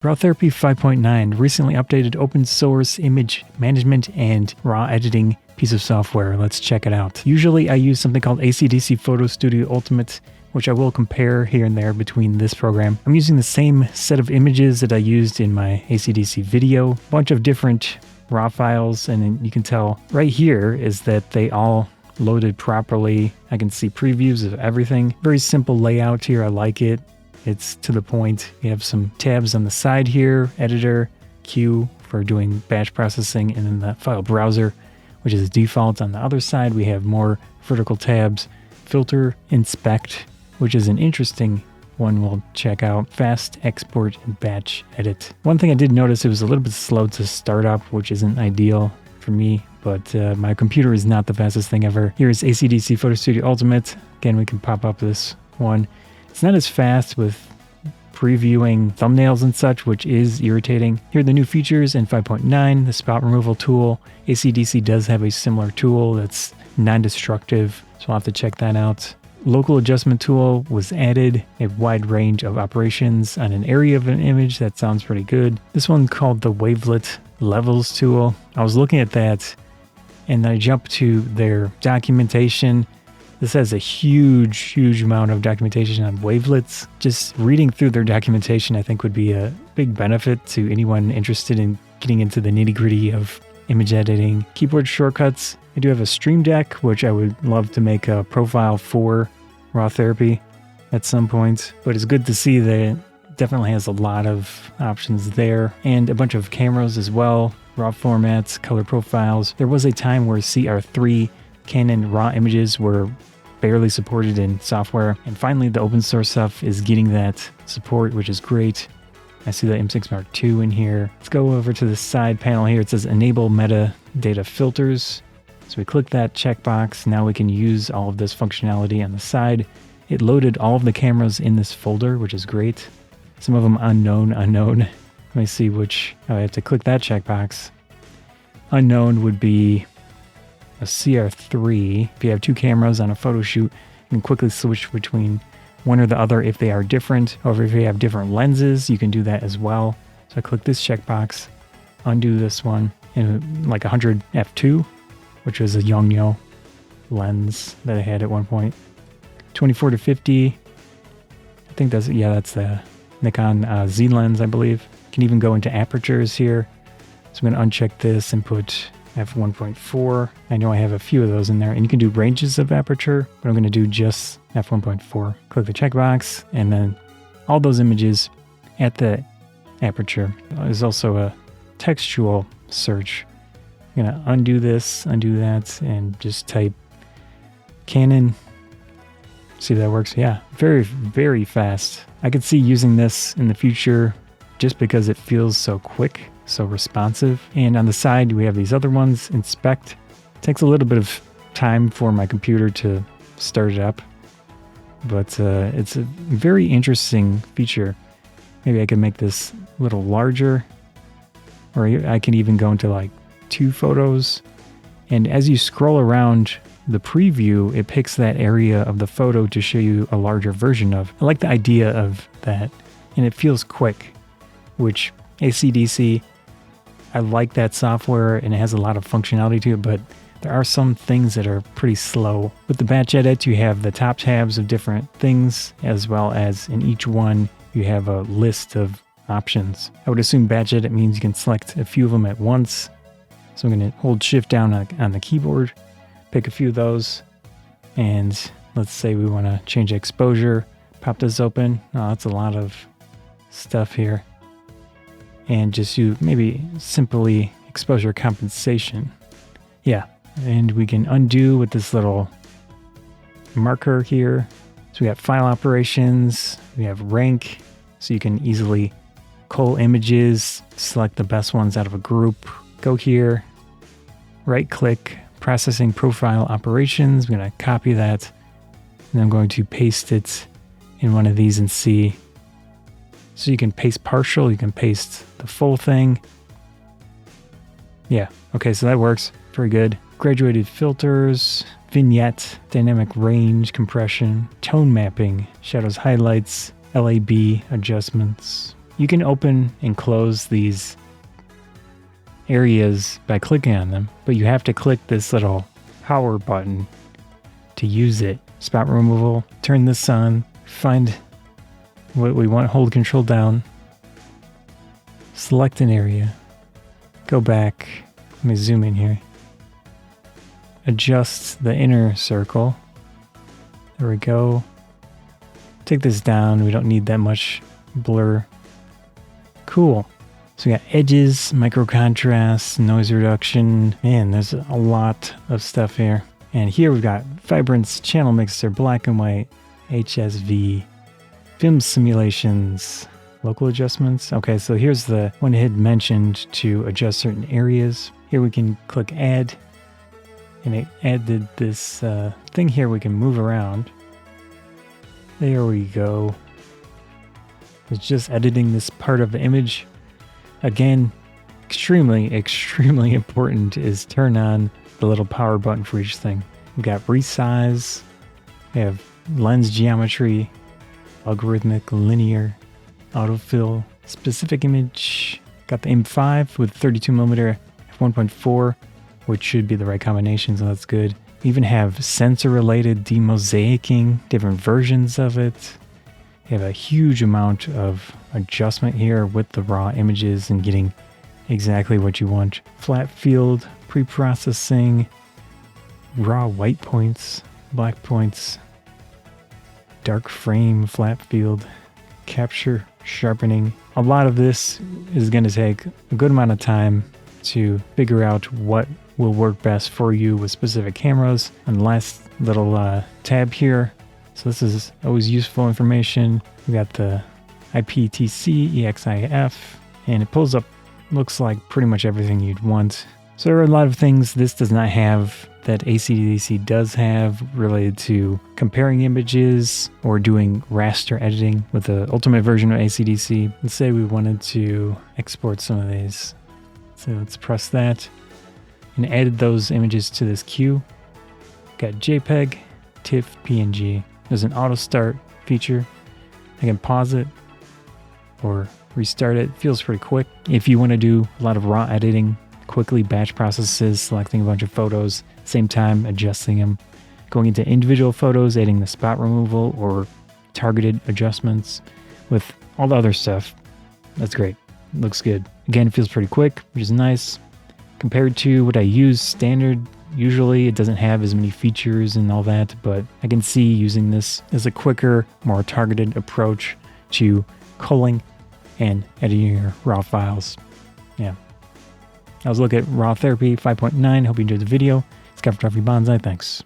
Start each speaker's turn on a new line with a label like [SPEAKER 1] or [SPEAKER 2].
[SPEAKER 1] RawTherapee 5.9 recently updated open source image management and raw editing piece of software. Let's check it out. Usually I use something called AC/DC Photo Studio Ultimate, which I will compare here and there between this program. I'm using the same set of images that I used in my AC/DC video, a bunch of different raw files, and you can tell right here is that they all loaded properly. I can see previews of everything. Very simple layout here. I like it. It's to the point. You have some tabs on the side here, editor, Q for doing batch processing, and then the file browser, which is default. On the other side, we have more vertical tabs, filter, inspect, which is an interesting one we'll check out, fast export and batch edit. One thing I did notice, it was a little bit slow to start up, which isn't ideal for me, but my computer is not the fastest thing ever. Here's AC/DC Photo Studio Ultimate. Again, we can pop up this one. It's not as fast with previewing thumbnails and such, which is irritating. Here are the new features in 5.9, the spot removal tool. AC/DC does have a similar tool that's non-destructive, so I'll have to check that out. Local adjustment tool was added, a wide range of operations on an area of an image. That sounds pretty good. This one called the wavelet levels tool. I was looking at that and then I jumped to their documentation. This has a huge amount of documentation on wavelets. Just reading through their documentation, I think, would be a big benefit to anyone interested in getting into the nitty-gritty of image editing. Keyboard shortcuts. I do have a Stream Deck, which I would love to make a profile for RawTherapee at some point. But it's good to see that it definitely has a lot of options there. And a bunch of cameras as well. RAW formats, color profiles. There was a time where CR3 Canon RAW images were barely supported in software. And finally, the open source stuff is getting that support, which is great. I see the M6 Mark II in here. Let's go over to the side panel here. It says enable metadata filters. So we click that checkbox. Now we can use all of this functionality on the side. It loaded all of the cameras in this folder, which is great. Some of them unknown. Let me see which. Oh, I have to click that checkbox. Unknown would be a CR3. If you have two cameras on a photo shoot, you can quickly switch between one or the other if they are different. However, if you have different lenses, you can do that as well. So I click this checkbox, undo this one, and like 100 f2, which was a Yongnuo lens that I had at one point. 24 to 50. I think that's the Nikon Z lens, I believe. You can even go into apertures here. So I'm going to uncheck this and put f1.4. I know I have a few of those in there, and you can do ranges of aperture, but I'm going to do just f1.4. Click the checkbox, and then all those images at the aperture. There's also a textual search. I'm going to undo this, undo that, and just type Canon. See if that works. Yeah, very fast. I could see using this in the future just because it feels so quick, so responsive. And on the side, we have these other ones. Inspect. It takes a little bit of time for my computer to start it up, but it's a very interesting feature. Maybe I can make this a little larger, or I can even go into like 2 photos. And as you scroll around the preview, it picks that area of the photo to show you a larger version of. I like the idea of that, and it feels quick, which AC/DC, I like that software and it has a lot of functionality to it, but there are some things that are pretty slow. With the batch edit, you have the top tabs of different things, as well as in each one, you have a list of options. I would assume batch edit means you can select a few of them at once. So I'm going to hold shift down on the keyboard, pick a few of those, and let's say we want to change exposure, pop this open. Oh, that's a lot of stuff here. And just maybe simply exposure compensation. Yeah, and we can undo with this little marker here. So we got file operations, we have rank, so you can easily cull images, select the best ones out of a group. Go here, right click, processing profile operations. I'm going to copy that, and I'm going to paste it in one of these and see. So you can paste partial, you can paste the full thing. Yeah, okay, so that works. Very good. Graduated filters, vignette, dynamic range, compression, tone mapping, shadows, highlights, LAB adjustments. You can open and close these areas by clicking on them, but you have to click this little power button to use it. Spot removal, turn this on, find what we want, hold control down, select an area, go back, let me zoom in here, adjust the inner circle, there we go, take this down, we don't need that much blur, cool. So we got edges, micro contrast, noise reduction, man, there's a lot of stuff here. And here we've got vibrance, channel mixer, black and white, HSV, film simulations, local adjustments. Okay, so here's the one it had mentioned to adjust certain areas. Here we can click add, and it added this thing here we can move around. There we go. It's just editing this part of the image. Again, extremely important is turn on the little power button for each thing. We got resize, we have lens geometry, algorithmic, linear, autofill, specific image. Got the M5 with 32mm f1.4, which should be the right combination, so that's good. We even have sensor-related demosaicing, different versions of it. You have a huge amount of adjustment here with the raw images and getting exactly what you want. Flat field, pre-processing, raw white points, black points, dark frame, flat field, capture, sharpening. A lot of this is going to take a good amount of time to figure out what will work best for you with specific cameras. And last little tab here. So this is always useful information. We got the IPTC, EXIF, and it pulls up, looks like pretty much everything you'd want. So there are a lot of things this does not have that ACDC does have related to comparing images or doing raster editing with the ultimate version of ACDC. Let's say we wanted to export some of these. So let's press that and added those images to this queue. Got JPEG, TIFF, PNG. There's an auto start feature. I can pause it or restart it. Feels pretty quick. If you want to do a lot of raw editing, quickly batch processes, selecting a bunch of photos, same time adjusting them, going into individual photos, adding the spot removal or targeted adjustments with all the other stuff. That's great. Looks good. Again, it feels pretty quick, which is nice. Compared to what I use standard, usually it doesn't have as many features and all that, but I can see using this as a quicker, more targeted approach to culling and editing your raw files. Yeah. That was a look at RawTherapee 5.9. Hope you enjoyed the video. It's Photography Bonsai. Thanks.